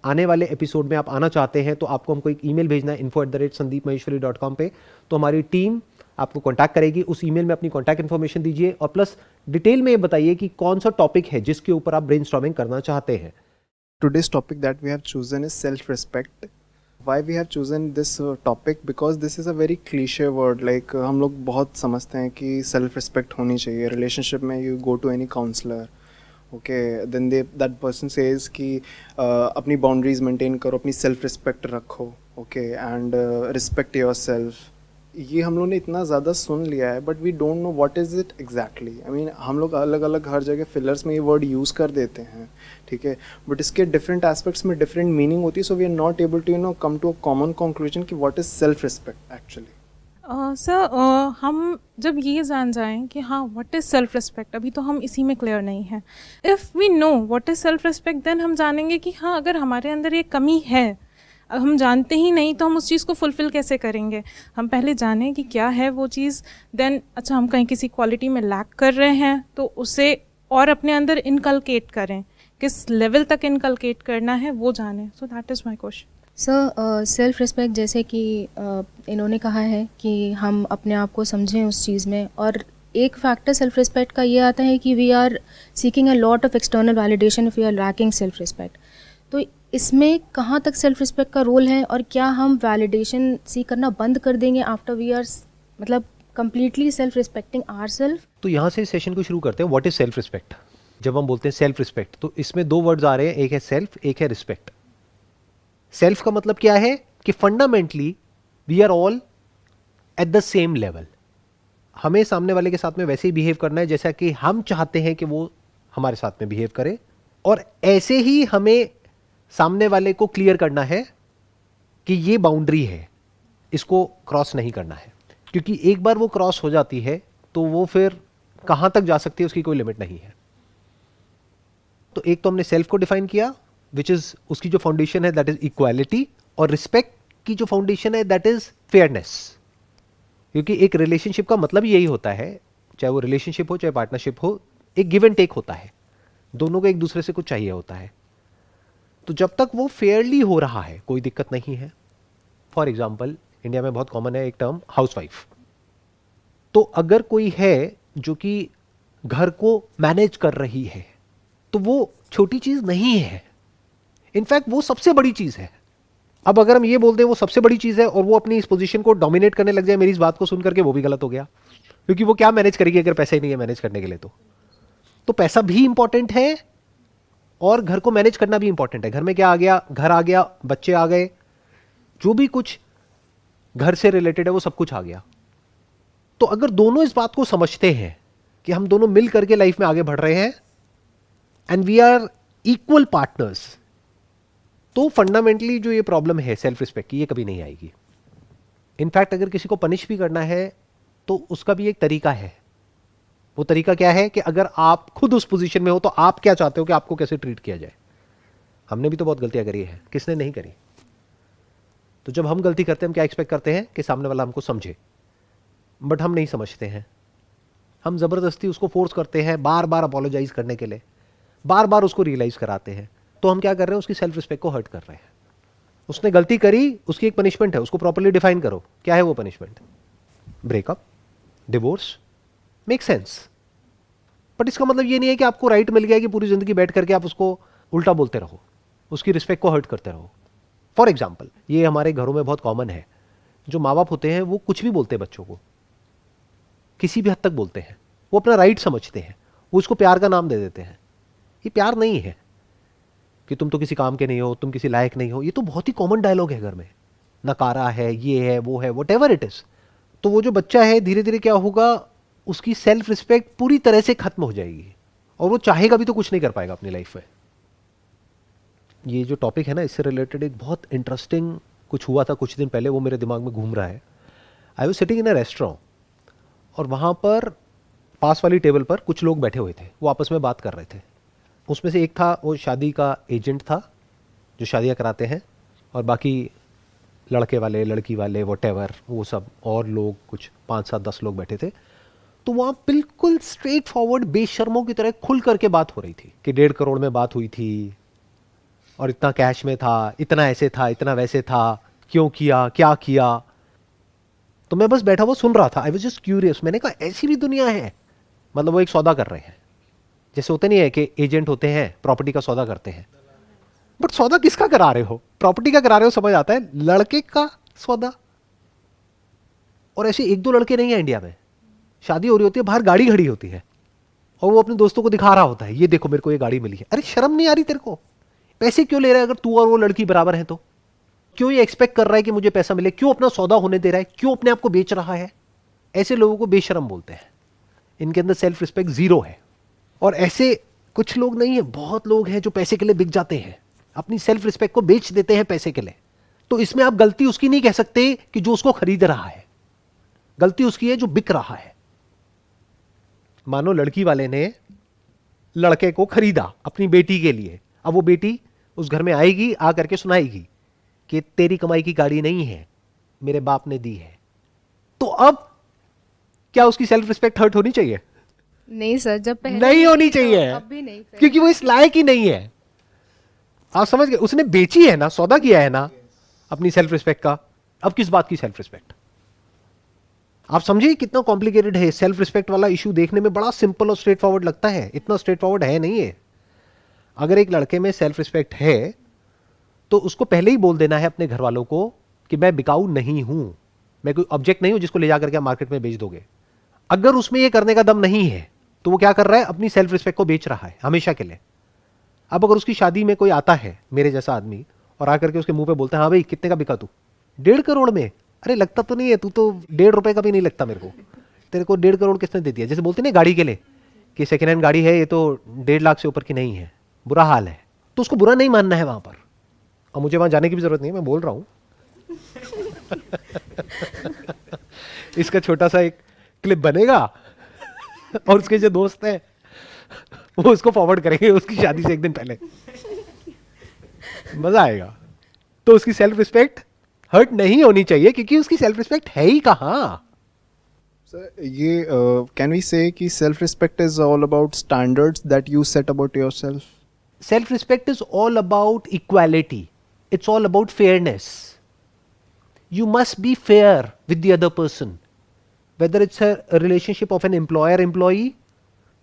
आने वाले एपिसोड में आप आना चाहते हैं तो आपको हमको एक ईमेल भेजना है info@sandeepmaheshwari.com पे, तो हमारी टीम आपको कांटेक्ट करेगी। उस ईमेल में अपनी कांटेक्ट इन्फॉर्मेशन दीजिए और प्लस डिटेल में ये बताइए कि कौन सा टॉपिक है जिसके ऊपर आप ब्रेनस्टॉर्मिंग करना चाहते हैं। Today's topic that we have chosen is self-respect. Why we have chosen this topic? Because this is a very cliche word. Like हम लोग बहुत समझते हैं कि self-respect होनी चाहिए relationship में. You go to any counselor, okay, then that person says कि अपनी boundaries maintain करो, अपनी self-respect रखो, okay, and respect yourself. ये हम लोग ने इतना ज़्यादा सुन लिया है, but we don't know what is it exactly. I mean हम लोग अलग अलग हर जगह फिलर्स में ये वर्ड यूज़ कर देते हैं, ठीक है, बट इसके डिफरेंट एस्पेक्ट्स में डिफरेंट मीनिंग होती है। So we are not able to come to a common conclusion कि what is self respect actually. Sir हम जब ये जान जाएं कि हाँ व्हाट इज़ सेल्फ रिस्पेक्ट, अभी तो हम इसी में क्लियर नहीं हैं। If we know what is self respect then हम जानेंगे कि हाँ अगर हमारे अंदर ये कमी है, हम जानते ही नहीं तो हम उस चीज़ को फुलफ़िल कैसे करेंगे। हम पहले जानें कि क्या है वो चीज़, देन अच्छा हम कहीं किसी क्वालिटी में लैक कर रहे हैं तो उसे और अपने अंदर इनकलकेट करें, किस लेवल तक इनकलकेट करना है वो जानें। So that is my question. Sir self respect जैसे कि इन्होंने कहा है कि हम अपने आप को समझें उस चीज़ में, और एक फैक्टर सेल्फ रिस्पेक्ट का ये आता है कि we are seeking a lot of external validation if we are lacking self respect. तो इसमें कहाँ तक सेल्फ रिस्पेक्ट का रोल है, और क्या हम वैलिडेशन सीख करना बंद कर देंगे आफ्टर वी आर मतलब कंप्लीटली सेल्फ रिस्पेक्टिंग आवरसेल्फ? तो यहाँ से सेशन को शुरू करते हैं। What is self respect? जब हम बोलते हैं सेल्फ रिस्पेक्ट तो इसमें दो वर्ड्स आ रहे हैं, एक है सेल्फ, एक है रिस्पेक्ट। सेल्फ का मतलब क्या है कि fundamentally we are all at the same level. हमें सामने वाले के साथ में वैसे ही बिहेव करना है जैसा कि हम चाहते हैं कि वो हमारे साथ में बिहेव करे, और ऐसे ही हमें सामने वाले को क्लियर करना है कि ये बाउंड्री है, इसको क्रॉस नहीं करना है। क्योंकि एक बार वो क्रॉस हो जाती है तो वो फिर कहां तक जा सकती है उसकी कोई लिमिट नहीं है। तो एक तो हमने सेल्फ को डिफाइन किया, विच इज उसकी जो फाउंडेशन है दैट इज इक्वालिटी, और रिस्पेक्ट की जो फाउंडेशन है दैट इज फेयरनेस। क्योंकि एक रिलेशनशिप का मतलब यही होता है, चाहे वो रिलेशनशिप हो चाहे पार्टनरशिप हो, एक गिव एंड टेक होता है, दोनों को एक दूसरे से कुछ चाहिए होता है। तो जब तक वो फेयरली हो रहा है कोई दिक्कत नहीं है। फॉर एग्जाम्पल इंडिया में बहुत कॉमन है एक टर्म हाउसवाइफ। तो अगर कोई है जो कि घर को मैनेज कर रही है तो वो छोटी चीज नहीं है, इनफैक्ट वो सबसे बड़ी चीज है। अब अगर हम ये बोल दें वो सबसे बड़ी चीज है और वो अपनी इस पोजीशन को डोमिनेट करने लग जाए मेरी इस बात को सुन करके, वो भी गलत हो गया। क्योंकि वो क्या मैनेज करेगी अगर पैसा ही नहीं है मैनेज करने के लिए? तो पैसा भी इंपॉर्टेंट है और घर को मैनेज करना भी इंपॉर्टेंट है। घर में क्या आ गया? घर आ गया, बच्चे आ गए, जो भी कुछ घर से रिलेटेड है वो सब कुछ आ गया। तो अगर दोनों इस बात को समझते हैं कि हम दोनों मिल करके लाइफ में आगे बढ़ रहे हैं and we are equal partners, तो फंडामेंटली जो ये प्रॉब्लम है सेल्फ रिस्पेक्ट की, ये कभी नहीं आएगी। इनफैक्ट अगर किसी को पनिश भी करना है तो उसका भी एक तरीका है। वो तरीका क्या है कि अगर आप खुद उस पोजीशन में हो तो आप क्या चाहते हो कि आपको कैसे ट्रीट किया जाए। हमने भी तो बहुत गलतियां करी है, किसने नहीं करी? तो जब हम गलती करते हैं हम क्या एक्सपेक्ट करते हैं कि सामने वाला हमको समझे, बट हम नहीं समझते हैं। हम जबरदस्ती उसको फोर्स करते हैं बार बार अपोलोजाइज करने के लिए, बार बार उसको रियलाइज कराते हैं। तो हम क्या कर रहे हैं? उसकी सेल्फ रिस्पेक्ट को हर्ट कर रहे हैं। उसने गलती करी, उसकी एक पनिशमेंट है, उसको प्रॉपर्ली डिफाइन करो। क्या है वो punishment? Breakup, divorce, make sense. But इसका मतलब ये नहीं है कि आपको राइट मिल गया कि पूरी जिंदगी बैठ करके आप उसको उल्टा बोलते रहो, उसकी रिस्पेक्ट को हर्ट करते रहो। फॉर एग्जाम्पल ये हमारे घरों में बहुत कॉमन है, जो माँ बाप होते हैं वो कुछ भी बोलते हैं बच्चों को, किसी भी हद तक बोलते हैं, वो अपना राइट समझते हैं, वो उसको प्यार का नाम दे देते हैं। ये प्यार नहीं है कि तुम तो किसी काम के नहीं हो, तुम किसी लायक नहीं हो। ये तो बहुत ही कॉमन डायलॉग है घर में, नकारा है, ये है, वो है, वट एवर इट इज। तो वो जो बच्चा है धीरे धीरे क्या होगा, उसकी सेल्फ रिस्पेक्ट पूरी तरह से खत्म हो जाएगी और वो चाहेगा भी तो कुछ नहीं कर पाएगा अपनी लाइफ में। ये जो टॉपिक है ना, इससे रिलेटेड एक बहुत इंटरेस्टिंग कुछ हुआ था कुछ दिन पहले, वो मेरे दिमाग में घूम रहा है। I was sitting in a restaurant और वहाँ पर पास वाली टेबल पर कुछ लोग बैठे हुए थे, वो आपस में बात कर रहे थे। उसमें से एक था, वो शादी का एजेंट था जो शादियाँ कराते हैं, और बाकी लड़के वाले, लड़की वाले, वॉटेवर, वो सब और लोग कुछ 5-7-10 लोग बैठे थे। तो वहाँ बिल्कुल स्ट्रेट फॉरवर्ड बेशर्मों की तरह खुल करके बात हो रही थी कि 1.5 करोड़ में बात हुई थी, और इतना कैश में था, इतना ऐसे था, इतना वैसे था, क्यों किया, क्या किया। तो मैं बस बैठा हुआ सुन रहा था, आई वाज जस्ट क्यूरियस। मैंने कहा ऐसी भी दुनिया है। मतलब वो एक सौदा कर रहे हैं, जैसे होते नहीं है कि एजेंट होते हैं प्रॉपर्टी का सौदा करते हैं, बट सौदा किसका करा रहे हो? प्रॉपर्टी का करा रहे हो, समझ आता है, लड़के का सौदा। और ऐसे एक दो लड़के नहीं है इंडिया में, शादी हो रही होती है, बाहर गाड़ी खड़ी होती है और वो अपने दोस्तों को दिखा रहा होता है, ये देखो मेरे को ये गाड़ी मिली है। अरे शर्म नहीं आ रही तेरे को? पैसे क्यों ले रहा है? अगर तू और वो लड़की बराबर है तो क्यों ये एक्सपेक्ट कर रहा है कि मुझे पैसा मिले? क्यों अपना सौदा होने दे रहा है? क्यों अपने आप को बेच रहा है? ऐसे लोगों को बेशरम बोलते हैं। इनके अंदर सेल्फ रिस्पेक्ट जीरो है। और ऐसे कुछ लोग नहीं है, बहुत लोग हैं जो पैसे के लिए बिक जाते हैं, अपनी सेल्फ रिस्पेक्ट को बेच देते हैं पैसे के लिए। तो इसमें आप गलती उसकी नहीं कह सकते कि जो उसको खरीद रहा है, गलती उसकी है जो बिक रहा है। मानो लड़की वाले ने लड़के को खरीदा अपनी बेटी के लिए, अब वो बेटी उस घर में आएगी, आ करके सुनाएगी कि तेरी कमाई की गाड़ी नहीं है, मेरे बाप ने दी है। तो अब क्या उसकी सेल्फ रिस्पेक्ट हर्ट होनी चाहिए? नहीं सर, जब पहले नहीं होनी तो चाहिए, अब भी नहीं सर। क्योंकि वो इस लायक ही नहीं है। आप समझ गए? उसने बेची है ना, सौदा किया है ना अपनी सेल्फ रिस्पेक्ट का। अब किस बात की सेल्फ रिस्पेक्ट? आप समझिए कितना कॉम्प्लिकेटेड है। सेल्फ रिस्पेक्ट वाला इशू देखने में बड़ा सिंपल और स्ट्रेट फॉरवर्ड लगता है, इतना स्ट्रेट फॉरवर्ड है नहीं है। अगर एक लड़के में सेल्फ रिस्पेक्ट है तो उसको पहले ही बोल देना है अपने घर वालों को कि मैं बिकाऊ नहीं हूं, मैं कोई ऑब्जेक्ट नहीं हूं जिसको ले जाकर के आप मार्केट में बेच दोगे। अगर उसमें यह करने का दम नहीं है तो वो क्या कर रहा है? अपनी सेल्फ रिस्पेक्ट को बेच रहा है हमेशा के लिए। अब अगर उसकी शादी में कोई आता है मेरे जैसा आदमी और आकर के उसके मुंह पे बोलता है हाँ भाई कितने का बिका तू? 1.5 करोड़ में। अरे लगता तो नहीं है, तू तो 1.5 रुपए का भी नहीं लगता मेरे को, तेरे को 1.5 करोड़ किसने दे दिया? जैसे बोलते ना गाड़ी के लिए कि सेकेंड हैंड गाड़ी है, ये तो 1.5 लाख से ऊपर की नहीं है, बुरा हाल है। तो उसको बुरा नहीं मानना है वहां पर, और मुझे वहां जाने की भी जरूरत नहीं है, मैं बोल रहा हूं। इसका छोटा सा एक क्लिप बनेगा और उसके जो दोस्त हैं वो उसको फॉरवर्ड करेंगे उसकी शादी से एक दिन पहले, मजा आएगा। तो उसकी सेल्फ रिस्पेक्ट हर्ट नहीं होनी चाहिए, क्योंकि उसकी सेल्फ रिस्पेक्ट है ही कहां। सर ये कैन वी से कि self respect is all about standards that you set about yourself? Self respect is all about equality. It's all about fairness. You must be fair with the other person. Whether it's a relationship of an employer-employee,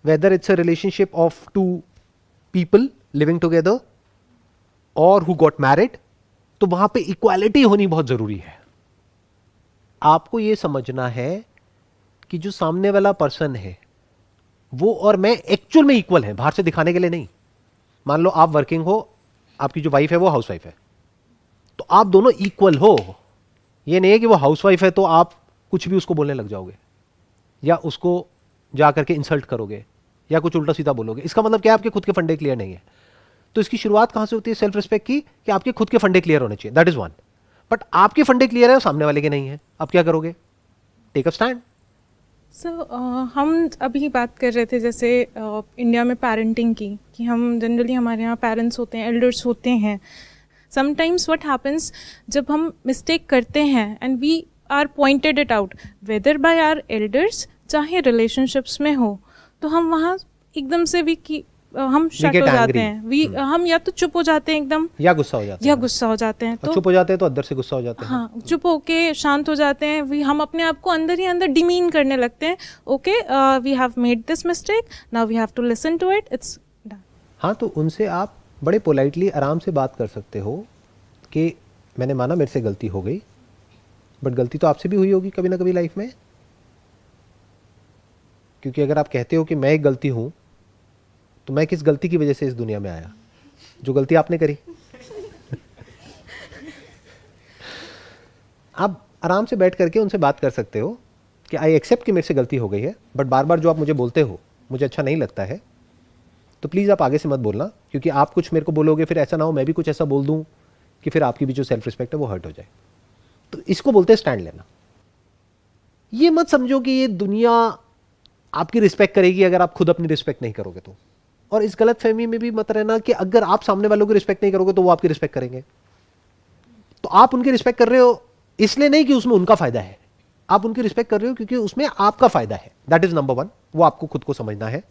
whether it's a relationship of two people living together, or who got married, तो वहां पे equality होनी बहुत जरूरी है। आपको ये समझना है कि जो सामने वाला पर्सन है वो और मैं एक्चुअल में इक्वल है, बाहर से दिखाने के लिए नहीं। मान लो आप वर्किंग हो, आपकी जो वाइफ है वो हाउसवाइफ है, तो आप दोनों इक्वल हो। ये नहीं है कि वो हाउसवाइफ है तो आप कुछ भी उसको बोलने लग जाओगे या उसको जा करके इंसल्ट करोगे या कुछ उल्टा सीधा बोलोगे। इसका मतलब क्या है? आपके खुद के फंडे क्लियर नहीं है। तो इसकी शुरुआत कहां से होती है सेल्फ रिस्पेक्ट की? कि आपके खुद के फंडे क्लियर होने चाहिए, दैट इज वन। बट आपके फंडे क्लियर है और सामने वाले के नहीं है, अब क्या करोगे? Take a stand. सो हम अभी बात कर रहे थे जैसे इंडिया में पेरेंटिंग की, कि हम जनरली हमारे यहाँ पेरेंट्स होते हैं, एल्डर्स होते हैं। समटाइम्स व्हाट हैपन्स, जब हम मिस्टेक करते हैं and we are pointed it out whether by our elders, चाहे रिलेशनशिप्स में हो, तो हम वहाँ एकदम से हम शट हो जाते हैं। हम या तो चुप हो जाते हैं एकदम, या गुस्सा हो जाते हैं, तो चुप हो जाते हैं तो अंदर से गुस्सा हो जाते हैं। हाँ, चुप होके शांत हो जाते हैं। हम अपने आप को अंदर ही अंदर डिमीन करने लगते हैं। Okay, we have made this mistake, now we have to listen to it, it's done. हाँ, तो उनसे आप बड़े पोलाइटली आराम से बात कर सकते हो कि मैंने माना मेरे से गलती हो गई, बट गलती तो आपसे भी हुई होगी कभी ना कभी लाइफ में। क्योंकि अगर आप कहते हो कि मैं एक गलती हूं, तो मैं किस गलती की वजह से इस दुनिया में आया? जो गलती आपने करी। आप आराम से बैठ करके उनसे बात कर सकते हो कि आई एक्सेप्ट कि मेरे से गलती हो गई है, बट बार बार जो आप मुझे बोलते हो मुझे अच्छा नहीं लगता है, तो प्लीज़ आप आगे से मत बोलना, क्योंकि आप कुछ मेरे को बोलोगे फिर ऐसा ना हो मैं भी कुछ ऐसा बोल दूं कि फिर आपकी भी जो सेल्फ रिस्पेक्ट है वो हर्ट हो जाए। तो इसको बोलते हैं स्टैंड लेना। ये मत समझो कि ये दुनिया आपकी रिस्पेक्ट करेगी अगर आप खुद अपनी रिस्पेक्ट नहीं करोगे तो। और इस गलत फहमी में भी मत रहना कि अगर आप सामने वालों की रिस्पेक्ट नहीं करोगे तो वो आपकी रिस्पेक्ट करेंगे। तो आप उनकी रिस्पेक्ट कर रहे हो इसलिए नहीं कि उसमें उनका फायदा है, आप उनकी रिस्पेक्ट कर रहे हो क्योंकि उसमें आपका फायदा है। दैट इज नंबर वन, वो आपको खुद को समझना है।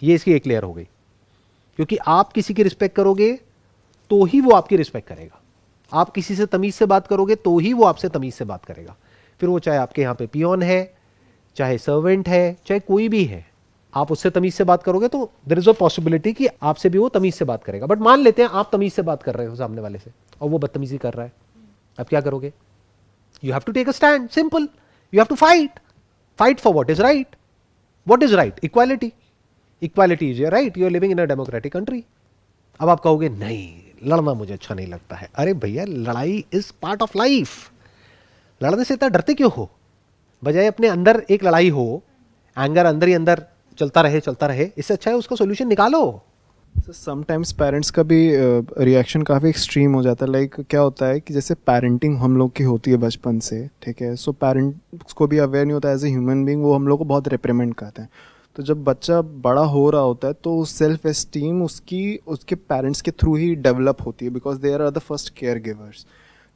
ये इसकी एक लेयर हो गई। क्योंकि आप किसी की रिस्पेक्ट करोगे तो ही वो आपकी रिस्पेक्ट करेगा। आप किसी से तमीज से बात करोगे तो ही वो आपसे तमीज से बात करेगा। फिर वो चाहे आपके यहाँ पे पियोन है, चाहे सर्वेंट है, चाहे कोई भी है, आप उससे तमीज से बात करोगे तो देयर इज अ पॉसिबिलिटी कि आपसे भी वो तमीज से बात करेगा। बट मान लेते हैं आप तमीज से बात कर रहे हो सामने वाले से और वो बदतमीजी कर रहा है, अब क्या करोगे? You have to take a stand, simple. You have to fight for what is right. What is right? Equality. Equality is your right, you are living in a democratic country. अब आप कहोगे नहीं, लड़ना मुझे अच्छा नहीं लगता है। अरे भैया, लड़ाई इज पार्ट ऑफ लाइफ। लड़ने से इतना डरते क्यों हो? बजाय अपने अंदर एक लड़ाई हो, एंगर अंदर ही अंदर चलता रहे, इससे अच्छा है उसका सोल्यूशन निकालो। समटाइम्स पेरेंट्स का भी रिएक्शन काफ़ी एक्सट्रीम हो जाता है। लाइक क्या होता है कि जैसे पेरेंटिंग हम लोग की होती है बचपन से, ठीक है, सो पेरेंट्स को भी अवेयर नहीं होता एज ए ह्यूमन बीइंग, वो हम लोग को बहुत रिप्रीमेंट करते हैं। तो जब बच्चा बड़ा हो रहा होता है तो सेल्फ एस्टीम उसके पेरेंट्स के थ्रू ही डेवलप होती है, because they are the first care givers.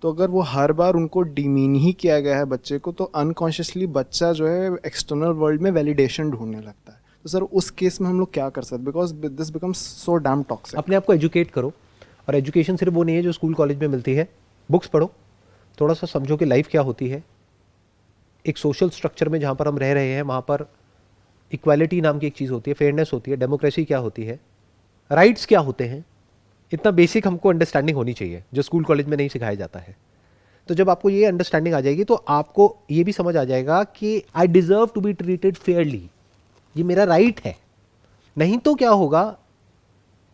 तो अगर वो हर बार उनको डिमीन ही किया गया है बच्चे को, तो अनकॉन्शियसली बच्चा जो है एक्सटर्नल वर्ल्ड में वैलिडेशन ढूंढने लगता है। तो सर उस केस में हम लोग क्या कर सकते हैं? Because this becomes so damn toxic. अपने आप को एजुकेट करो, और एजुकेशन सिर्फ वो नहीं है जो स्कूल कॉलेज में मिलती है। बुक्स पढ़ो, थोड़ा सा समझो कि लाइफ क्या होती है। एक सोशल स्ट्रक्चर में जहाँ पर हम रह रहे हैं वहाँ पर इक्वालिटी नाम की एक चीज़ होती है, फेयरनेस होती है, डेमोक्रेसी क्या होती है, राइट्स क्या होते हैं, इतना बेसिक हमको अंडरस्टैंडिंग होनी चाहिए जो स्कूल कॉलेज में नहीं सिखाया जाता है। तो जब आपको ये अंडरस्टैंडिंग आ जाएगी तो आपको ये भी समझ आ जाएगा कि I deserve to be treated fairly, ये मेरा राइट है। नहीं तो क्या होगा,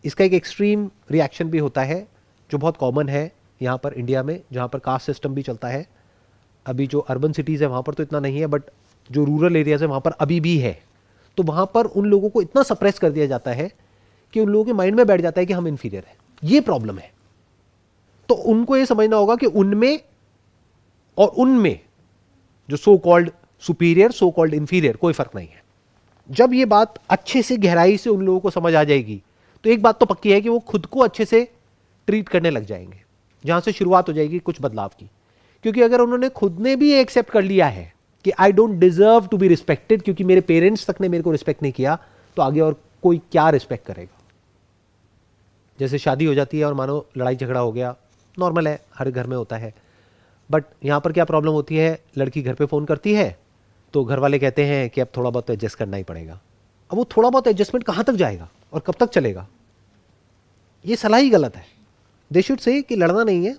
इसका एक एक्सट्रीम रिएक्शन भी होता है जो बहुत कॉमन है यहाँ पर इंडिया में, जहाँ पर कास्ट सिस्टम भी चलता है। अभी जो अर्बन सिटीज़ है वहाँ पर तो इतना नहीं है, बट जो रूरल एरियाज़ है वहाँ पर अभी भी है। तो वहाँ पर उन लोगों को इतना सप्रेस कर दिया जाता है कि उन लोगों के माइंड में बैठ जाता है कि हम इन्फीरियर हैं। ये प्रॉब्लम है। तो उनको ये समझना होगा कि उनमें और उनमें जो so called superior, so called inferior, कोई फर्क नहीं है। जब ये बात अच्छे से गहराई से उन लोगों को समझ आ जाएगी तो एक बात तो पक्की है कि वो खुद को अच्छे से ट्रीट करने लग जाएंगे, जहां से शुरुआत हो जाएगी कुछ बदलाव की। क्योंकि अगर उन्होंने खुद ने भी एक्सेप्ट कर लिया है कि I don't deserve to be respected क्योंकि मेरे पेरेंट्स तक ने मेरे को रिस्पेक्ट नहीं किया, तो आगे और कोई क्या रिस्पेक्ट करेगा। जैसे शादी हो जाती है और मानो लड़ाई झगड़ा हो गया, नॉर्मल है, हर घर में होता है। बट यहाँ पर क्या प्रॉब्लम होती है, लड़की घर पे फ़ोन करती है तो घर वाले कहते हैं कि अब थोड़ा बहुत एडजस्ट करना ही पड़ेगा। अब वो थोड़ा बहुत एडजस्टमेंट कहाँ तक जाएगा और कब तक चलेगा? ये सलाह ही गलत है। दे शुड से कि लड़ना नहीं है,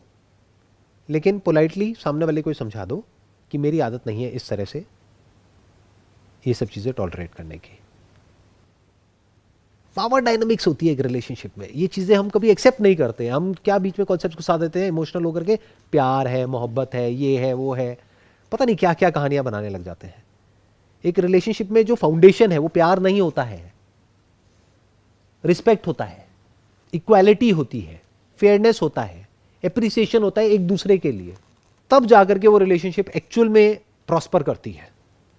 लेकिन पोलाइटली सामने वाले को समझा दो कि मेरी आदत नहीं है इस तरह से ये सब चीज़ें टॉलरेट करने की। पावर डायनामिक्स होती है एक रिलेशनशिप में, ये चीज़ें हम कभी एक्सेप्ट नहीं करते। हम क्या बीच में कॉन्सेप्ट घुसा देते हैं इमोशनल होकर के, प्यार है, मोहब्बत है, ये है, वो है, पता नहीं क्या क्या कहानियां बनाने लग जाते हैं। एक रिलेशनशिप में जो फाउंडेशन है वो प्यार नहीं होता है, रिस्पेक्ट होता है, इक्वालिटी होती है, फेयरनेस होता है, एप्रिसिएशन होता है एक दूसरे के लिए। तब जाकर के वो रिलेशनशिप एक्चुअल में प्रॉस्पर करती है।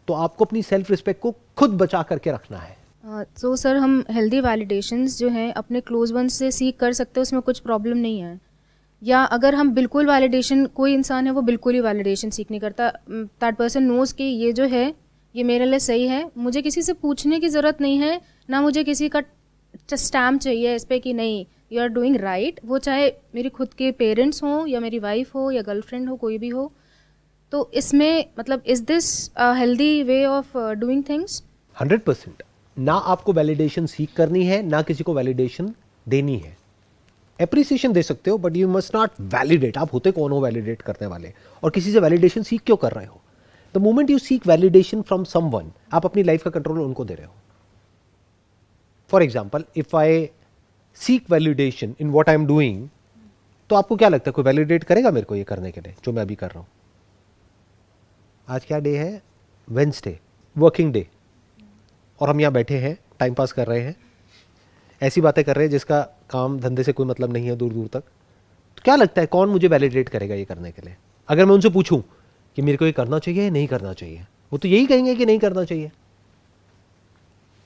तो आपको अपनी सेल्फ रिस्पेक्ट को खुद बचा करके रखना है। तो सर हम हेल्दी वैलिडेशंस जो हैं अपने क्लोज वन से सीख कर सकते हैं, उसमें कुछ प्रॉब्लम नहीं है। या अगर हम बिल्कुल वैलिडेशन, कोई इंसान है वो बिल्कुल ही वैलिडेशन सीख नहीं करता, दैट पर्सन नोज कि ये जो है ये मेरे लिए सही है, मुझे किसी से पूछने की ज़रूरत नहीं है, ना मुझे किसी का स्टैम्प चाहिए इस पर कि नहीं यू आर डूइंग राइट। वो चाहे मेरी खुद के पेरेंट्स हों या मेरी वाइफ हो या गर्लफ्रेंड हो, कोई भी हो। तो इसमें मतलब is this healthy way of doing things? 100%। ना आपको वैलिडेशन सीख करनी है, ना किसी को वैलिडेशन देनी है। एप्रिसिएशन दे सकते हो but you must not validate. आप होते कौन हो वैलिडेट करने वाले? और किसी से वैलिडेशन सीख क्यों कर रहे हो? The moment you seek validation from someone, आप अपनी लाइफ का कंट्रोल उनको दे रहे हो। For example, if I seek validation in what I am doing, तो आपको क्या लगता है कोई वैलिडेट करेगा मेरे को ये करने के लिए जो मैं अभी कर रहा हूं? आज क्या डे है? वेडनेसडे, वर्किंग डे, और हम यहाँ बैठे हैं, टाइम पास कर रहे हैं, ऐसी बातें कर रहे हैं जिसका काम धंधे से कोई मतलब नहीं है दूर दूर तक। तो क्या लगता है कौन मुझे वैलिडेट करेगा ये करने के लिए? अगर मैं उनसे पूछूं कि मेरे को ये करना चाहिए या नहीं करना चाहिए, वो तो यही कहेंगे कि नहीं करना चाहिए।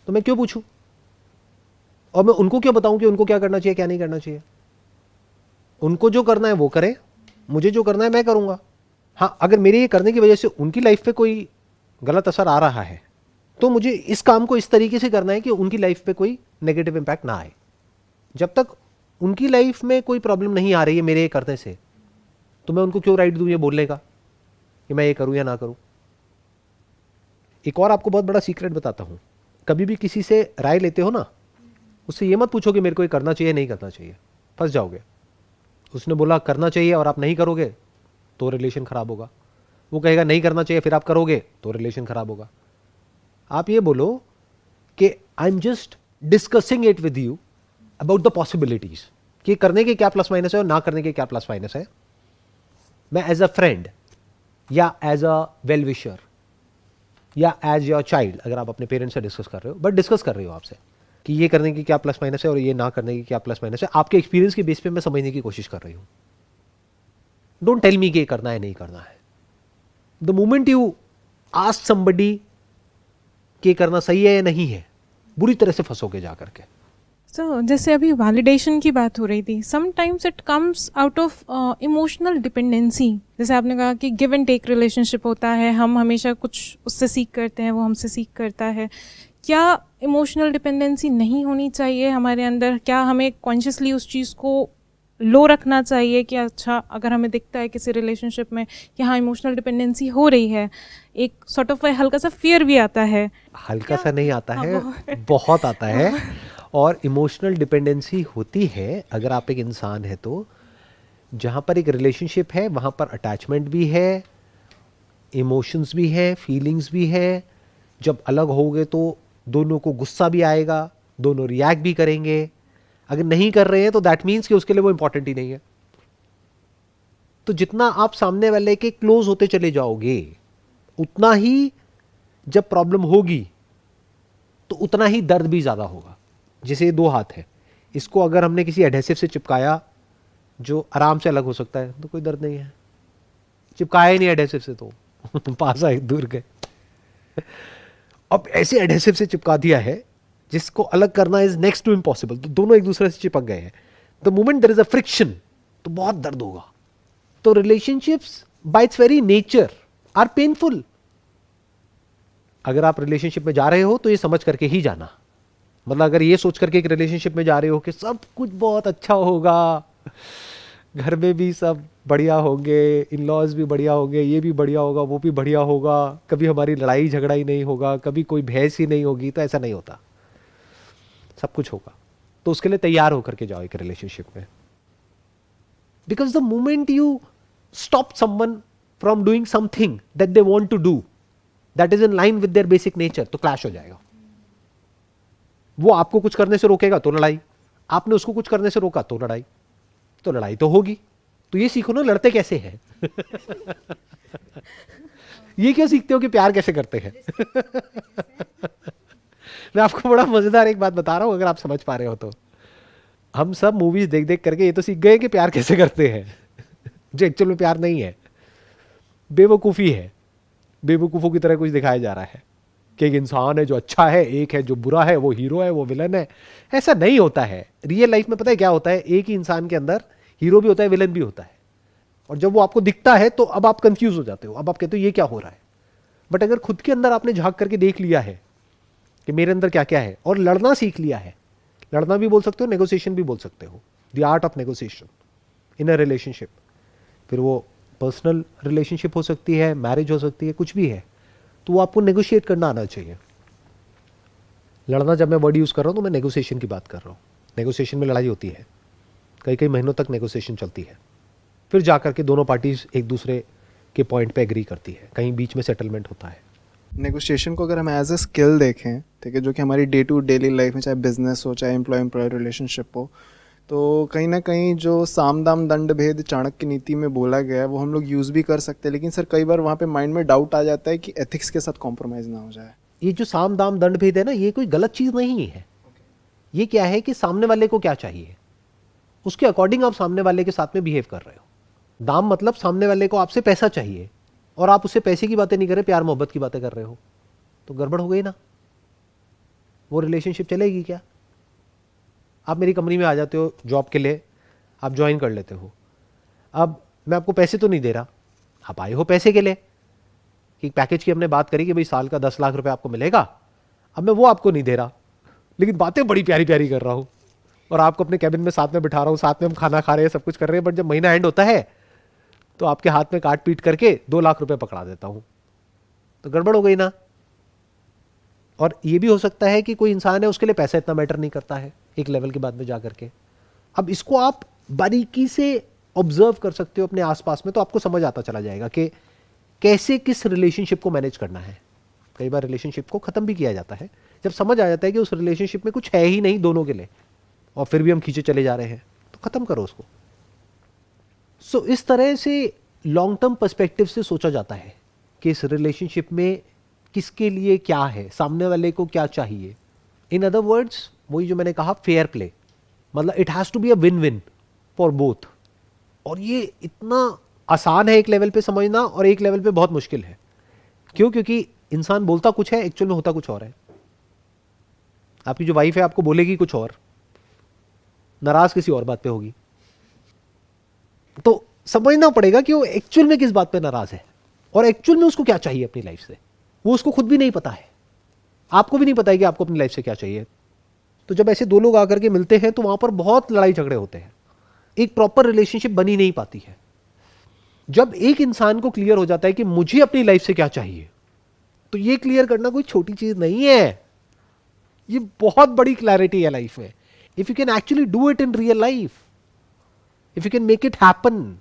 तो मैं क्यों पूछूं? और मैं उनको क्यों बताऊं कि उनको क्या करना चाहिए क्या नहीं करना चाहिए? उनको जो करना है वो करें, मुझे जो करना है मैं करूंगा। हाँ, अगर मेरे ये करने की वजह से उनकी लाइफ पे कोई गलत असर आ रहा है तो मुझे इस काम को इस तरीके से करना है कि उनकी लाइफ पे कोई नेगेटिव इंपैक्ट ना आए। जब तक उनकी लाइफ में कोई प्रॉब्लम नहीं आ रही है मेरे ये करने से, तो मैं उनको क्यों राइट दूं ये बोलने का कि मैं ये करूं या ना करूं। एक और आपको बहुत बड़ा सीक्रेट बताता हूं, कभी भी किसी से राय लेते हो ना, उससे ये मत पूछो कि मेरे को ये करना चाहिए नहीं करना चाहिए, फंस जाओगे। उसने बोला करना चाहिए और आप नहीं करोगे तो रिलेशन खराब होगा, वो कहेगा नहीं करना चाहिए फिर आप करोगे तो रिलेशन खराब होगा। आप ये बोलो कि I am just discussing it with you about the possibilities, कि करने के क्या प्लस माइनस है और ना करने के क्या प्लस माइनस है। मैं एज अ फ्रेंड या एज अ वेल विशर या एज योर चाइल्ड, अगर आप अपने पेरेंट्स से डिस्कस कर रहे हो, बट डिस्कस कर रहे हो आपसे कि ये करने की क्या प्लस माइनस है और ये ना करने की क्या प्लस माइनस है, आपके एक्सपीरियंस के बेस पे मैं समझने की कोशिश कर रही हूं। डोंट टेल मी कि करना है नहीं करना है। The moment you ask somebody कि करना सही है या नहीं है, बुरी तरह से फंसोगे जा करके। तो जैसे अभी वैलिडेशन की बात हो रही थी, sometimes it comes out of emotional dependency. जैसे आपने कहा कि गिव एंड टेक रिलेशनशिप होता है, हम हमेशा कुछ उससे सीख करते हैं, वो हमसे सीख करता है। क्या इमोशनल डिपेंडेंसी नहीं होनी चाहिए हमारे अंदर? क्या हमें कॉन्शियसली उस चीज़ को लो रखना चाहिए कि अच्छा अगर हमें दिखता है किसी रिलेशनशिप में कि हाँ इमोशनल डिपेंडेंसी हो रही है, एक सॉर्ट ऑफ हल्का सा फियर भी आता है। हल्का सा नहीं आता है, बहुत आता है। और इमोशनल डिपेंडेंसी होती है अगर आप एक इंसान है तो, जहाँ पर एक रिलेशनशिप है वहाँ पर अटैचमेंट भी है, इमोशंस भी है, फीलिंग्स भी है। जब अलग होगे तो दोनों को गुस्सा भी आएगा, दोनों रिएक्ट भी करेंगे। अगर नहीं कर रहे हैं तो दैट मीन्स कि उसके लिए वो इंपॉर्टेंट ही नहीं है। तो जितना आप सामने वाले के क्लोज होते चले जाओगे उतना ही जब प्रॉब्लम होगी तो उतना ही दर्द भी ज्यादा होगा। जैसे ये दो हाथ है, इसको अगर हमने किसी एडहेसिव से चिपकाया जो आराम से अलग हो सकता है तो कोई दर्द नहीं है, चिपकाया ही नहीं एडहेसिव से तो पास आए दूर गए। अब ऐसे एडहेसिव से चिपका दिया है जिसको अलग करना इज नेक्स्ट टू इम्पॉसिबल, तो दोनों एक दूसरे से चिपक गए हैं। The moment there is a friction तो बहुत दर्द होगा। तो relationships by its very nature are painful. अगर आप रिलेशनशिप में जा रहे हो तो ये समझ करके ही जाना, मतलब अगर ये सोच करके एक रिलेशनशिप में जा रहे हो कि सब कुछ बहुत अच्छा होगा, घर में भी सब बढ़िया होंगे, इन लॉज भी बढ़िया होंगे, ये भी बढ़िया होगा, वो भी बढ़िया होगा, कभी हमारी लड़ाई झगड़ा ही नहीं होगा, कभी कोई बहस ही नहीं होगी, तो ऐसा नहीं होता। सब कुछ होगा। तो उसके लिए तैयार होकर के जाओ एक रिलेशनशिप में। Because the moment you stop someone from doing something that they want to do that is in line with their basic nature, तो क्लैश हो जाएगा। वो आपको कुछ करने से रोकेगा तो लड़ाई, आपने उसको कुछ करने से रोका तो लड़ाई, तो लड़ाई तो होगी। तो ये सीखो ना लड़ते कैसे हैं। ये क्यों सीखते हो कि प्यार कैसे करते हैं। मैं आपको बड़ा मजेदार एक बात बता रहा हूं, अगर आप समझ पा रहे हो तो। हम सब मूवीज देख देख करके ये तो सीख गए कि प्यार कैसे करते हैं, जो एक्चुअल में प्यार नहीं है, बेवकूफी है। बेवकूफों की तरह कुछ दिखाया जा रहा है कि एक इंसान है जो अच्छा है, एक है जो बुरा है, वो हीरो है वो विलन है। ऐसा नहीं होता है। रियल लाइफ में पता है क्या होता है, एक ही इंसान के अंदर हीरो भी होता है, विलन भी होता है। और जब वो आपको दिखता है तो अब आप कंफ्यूज हो जाते हो, अब आप कहते हो ये क्या हो रहा है। बट अगर खुद के अंदर आपने झांक करके देख लिया है कि मेरे अंदर क्या क्या है, और लड़ना सीख लिया है, लड़ना भी बोल सकते हो, नेगोशिएशन भी बोल सकते हो, the art of negotiation in a relationship. फिर वो पर्सनल रिलेशनशिप हो सकती है, मैरिज हो सकती है, कुछ भी है, तो वो आपको नेगोशिएट करना आना चाहिए। लड़ना जब मैं वर्ड यूज कर रहा हूं तो मैं नेगोशिएशन की बात कर रहा हूं। नेगोशिएशन में लड़ाई होती है, कई कई महीनों तक नेगोशिएशन चलती है, फिर जाकर के दोनों पार्टीज एक दूसरे के पॉइंट पे एग्री करती है, कहीं बीच में सेटलमेंट होता है। नेगोशिएशन को अगर हम एज अ स्किल देखें, ठीक है, जो कि हमारी डे टू डेली लाइफ में, चाहे बिजनेस हो चाहे एम्प्लॉय रिलेशनशिप हो, तो कहीं ना कहीं जो साम दाम दंड भेद चाणक्य नीति में बोला गया है वो हम लोग यूज़ भी कर सकते हैं। लेकिन सर कई बार वहाँ पे माइंड में डाउट आ जाता है कि एथिक्स के साथ कॉम्प्रोमाइज़ ना हो जाए। ये जो साम दाम दंड भेद है ना, ये कोई गलत चीज नहीं है। ये क्या है कि सामने वाले को क्या चाहिए, उसके अकॉर्डिंग आप सामने वाले के साथ में बिहेव कर रहे हो। दाम मतलब सामने वाले को आपसे पैसा चाहिए और आप उससे पैसे की बातें नहीं कर रहे, प्यार मोहब्बत की बातें कर रहे हो, तो गड़बड़ हो गई ना। वो रिलेशनशिप चलेगी क्या। आप मेरी कंपनी में आ जाते हो जॉब के लिए, आप ज्वाइन कर लेते हो। अब मैं आपको पैसे तो नहीं दे रहा, आप आए हो पैसे के लिए कि पैकेज की हमने बात करी कि भाई साल का 10 लाख रुपए आपको मिलेगा। अब मैं वो आपको नहीं दे रहा, लेकिन बातें बड़ी प्यारी प्यारी कर रहा हूं और आपको अपने कैबिन में साथ में बिठा रहा हूँ, साथ में हम खाना खा रहे हैं, सब कुछ कर रहे हैं, बट जब महीना एंड होता है तो आपके हाथ में काट पीट करके 2 लाख रुपए पकड़ा देता हूं, तो गड़बड़ हो गई ना। और ये भी हो सकता है कि कोई इंसान है, उसके लिए पैसा इतना मैटर नहीं करता है एक लेवल के बाद में जाकर के। अब इसको आप बारीकी से ऑब्जर्व कर सकते हो अपने आसपास में, तो आपको समझ आता चला जाएगा कि कैसे किस रिलेशनशिप को मैनेज करना है। कई बार रिलेशनशिप को खत्म भी किया जाता है जब समझ आ जाता है कि उस रिलेशनशिप में कुछ है ही नहीं दोनों के लिए, और फिर भी हम खींचे चले जा रहे हैं, तो खत्म करो उसको। सो इस तरह से लॉन्ग टर्म पर्सपेक्टिव से सोचा जाता है कि इस रिलेशनशिप में किसके लिए क्या है, सामने वाले को क्या चाहिए। इन अदर वर्ड्स, वही जो मैंने कहा, फेयर प्ले, मतलब it has to be a win win for both. और ये इतना आसान है एक लेवल पे समझना, और एक लेवल पे बहुत मुश्किल है। क्यों? क्योंकि इंसान बोलता कुछ है, एक्चुअल में होता कुछ और है। आपकी जो वाइफ है आपको बोलेगी कुछ और, नाराज किसी और बात पे होगी। तो समझना पड़ेगा कि वो एक्चुअल में किस बात पे नाराज है, और एक्चुअल में उसको क्या चाहिए अपनी लाइफ से। वो उसको खुद भी नहीं पता है, आपको भी नहीं पता है कि आपको अपनी लाइफ से क्या चाहिए। तो जब ऐसे दो लोग आकर के मिलते हैं तो वहां पर बहुत लड़ाई झगड़े होते हैं, एक प्रॉपर रिलेशनशिप बनी नहीं पाती है। जब एक इंसान को क्लियर हो जाता है कि मुझे अपनी लाइफ से क्या चाहिए, तो ये क्लियर करना कोई छोटी चीज नहीं है, ये बहुत बड़ी क्लैरिटी है लाइफ में। If you can actually do it in real life, if you can make it happen.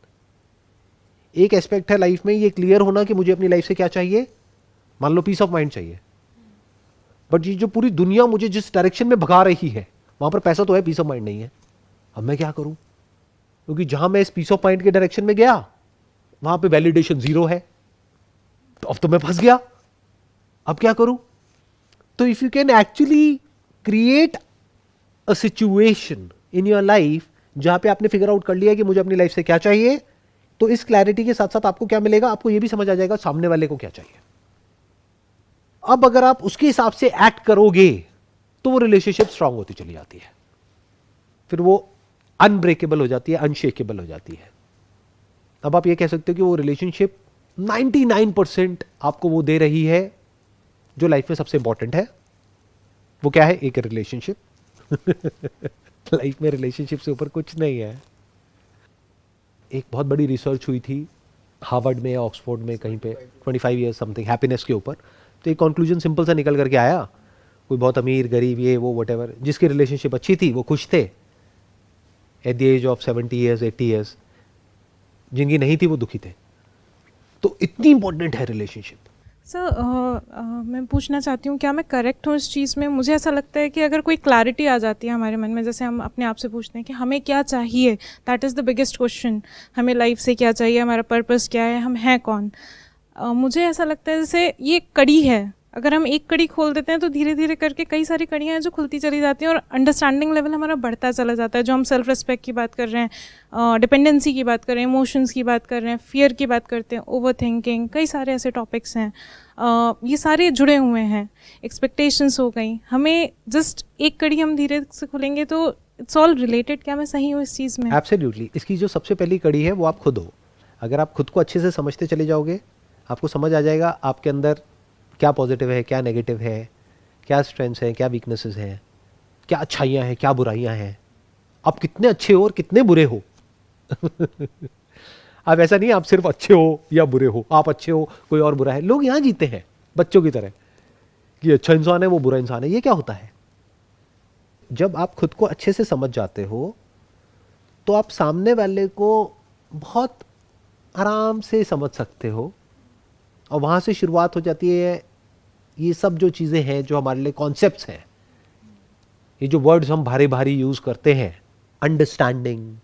एक एस्पेक्ट है लाइफ में ये क्लियर होना कि मुझे अपनी लाइफ से क्या चाहिए। मान लो पीस ऑफ माइंड चाहिए, बट ये जो पूरी दुनिया मुझे जिस डायरेक्शन में भगा रही है वहां पर पैसा तो है, पीस ऑफ माइंड नहीं है। अब मैं क्या करूं? क्योंकि जहां मैं इस पीस ऑफ माइंड के डायरेक्शन में गया वहां पे वैलिडेशन 0 है, तो अब तो मैं फंस गया। अब क्या करूं? तो if you can actually create a situation in your life जहां पे आपने फिगर आउट कर लिया कि मुझे अपनी लाइफ से क्या चाहिए, तो इस क्लैरिटी के साथ साथ आपको क्या मिलेगा, आपको यह भी समझ आ जाएगा सामने वाले को क्या चाहिए। अब अगर आप उसके हिसाब से एक्ट करोगे तो वो रिलेशनशिप स्ट्रांग होती चली जाती है, फिर वो अनब्रेकेबल हो जाती है, अनशेकेबल हो जाती है। अब आप ये कह सकते हो कि वो रिलेशनशिप 99% आपको वो दे रही है जो लाइफ में सबसे इंपॉर्टेंट है। वो क्या है? एक रिलेशनशिप। लाइफ में रिलेशनशिप से ऊपर कुछ नहीं है। एक बहुत बड़ी रिसर्च हुई थी हार्वर्ड में या ऑक्सफोर्ड में कहीं पे, 25 ईयर्स समथिंग, हैप्पीनेस के ऊपर। तो एक कंक्लूजन सिंपल सा निकल करके आया, कोई बहुत अमीर गरीब ये वो वटेवर, जिसकी रिलेशनशिप अच्छी थी वो खुश थे at the age of 70 years 80 years, जिनकी नहीं थी वो दुखी थे। तो इतनी इंपॉर्टेंट है रिलेशनशिप। सर मैं पूछना चाहती हूँ, क्या मैं करेक्ट हूँ इस चीज़ में? मुझे ऐसा लगता है कि अगर कोई क्लैरिटी आ जाती है हमारे मन में, जैसे हम अपने आप से पूछते हैं कि हमें क्या चाहिए, that is the biggest question. हमें लाइफ से क्या चाहिए, हमारा पर्पस क्या है, हम हैं कौन। मुझे ऐसा लगता है जैसे ये कड़ी है, अगर हम एक कड़ी खोल देते हैं तो धीरे धीरे करके कई सारी कड़ियाँ हैं जो खुलती चली जाती हैं, और अंडरस्टैंडिंग लेवल हमारा बढ़ता चला जाता है। जो हम सेल्फ रिस्पेक्ट की बात कर रहे हैं, डिपेंडेंसी की बात कर रहे हैं, इमोशंस की बात कर रहे हैं, फियर की बात करते हैं, ओवर थिंकिंग, कई सारे ऐसे टॉपिक्स हैं, ये सारे जुड़े हुए हैं। एक्सपेक्टेशंस हो गई, हमें जस्ट एक कड़ी हम धीरे से खुलेंगे तो इट्स ऑल रिलेटेड। क्या मैं सही हूँ इस चीज़ में? एब्सोल्युटली। इसकी जो सबसे पहली कड़ी है वो आप खुद हो। अगर आप खुद को अच्छे से समझते चले जाओगे, आपको समझ आ जाएगा आपके अंदर क्या पॉजिटिव है, क्या नेगेटिव है, क्या स्ट्रेंथ्स हैं, क्या वीकनेसेस हैं, क्या अच्छाइयाँ हैं, क्या बुराइयाँ हैं, आप कितने अच्छे हो और कितने बुरे हो। अब ऐसा नहीं आप सिर्फ अच्छे हो या बुरे हो, आप अच्छे हो कोई और बुरा है। लोग यहाँ जीते हैं बच्चों की तरह कि अच्छा इंसान है वो बुरा इंसान है। ये क्या होता है? जब आप खुद को अच्छे से समझ जाते हो तो आप सामने वाले को बहुत आराम से समझ सकते हो, और वहाँ से शुरुआत हो जाती है ये सब जो चीज़ें हैं जो हमारे लिए कॉन्सेप्ट्स हैं, ये जो वर्ड्स हम भारी भारी यूज़ करते हैं, understanding,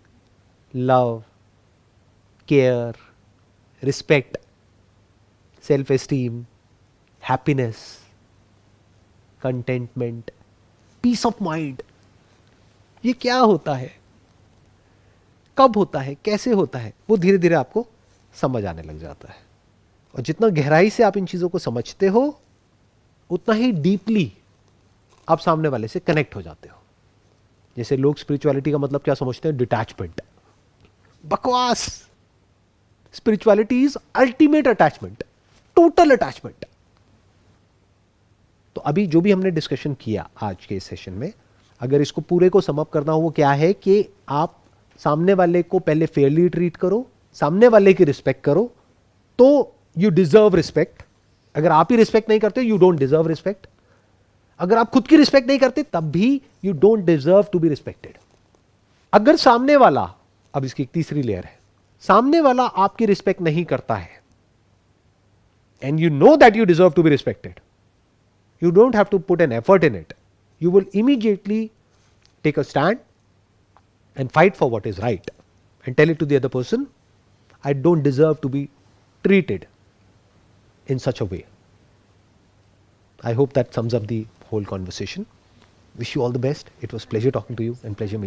love, care, respect, self esteem, happiness, contentment, peace of mind, ये क्या होता है, कब होता है, कैसे होता है, वो धीरे धीरे आपको समझ आने लग जाता है। और जितना गहराई से आप इन चीज़ों को समझते हो उतना ही डीपली आप सामने वाले से कनेक्ट हो जाते हो। जैसे लोग स्पिरिचुअलिटी का मतलब क्या समझते हैं? डिटैचमेंट। बकवास। Spirituality is ultimate attachment, total attachment. तो अभी जो भी हमने डिस्कशन किया आज के इस सेशन में, अगर इसको पूरे को समअप करना हो वो क्या है कि आप सामने वाले को पहले फेयरली ट्रीट करो, सामने वाले की रिस्पेक्ट करो, तो यू डिजर्व रिस्पेक्ट. अगर आप ही रिस्पेक्ट नहीं करते यू डोंट डिजर्व रिस्पेक्ट. अगर आप खुद की रिस्पेक्ट नहीं करते तब भी you don't deserve to be respected. अगर सामने वाला, अब इसकी एक तीसरी लेयर है, सामने वाला आपकी रिस्पेक्ट नहीं करता है and you know that you deserve to be respected, you don't have to put an effort in it. You will immediately take a stand and fight for what is right and tell it to the other person, I don't deserve to be treated in such a way. I hope that sums up the whole conversation. Wish you all the best. It was pleasure talking to you and pleasure meeting.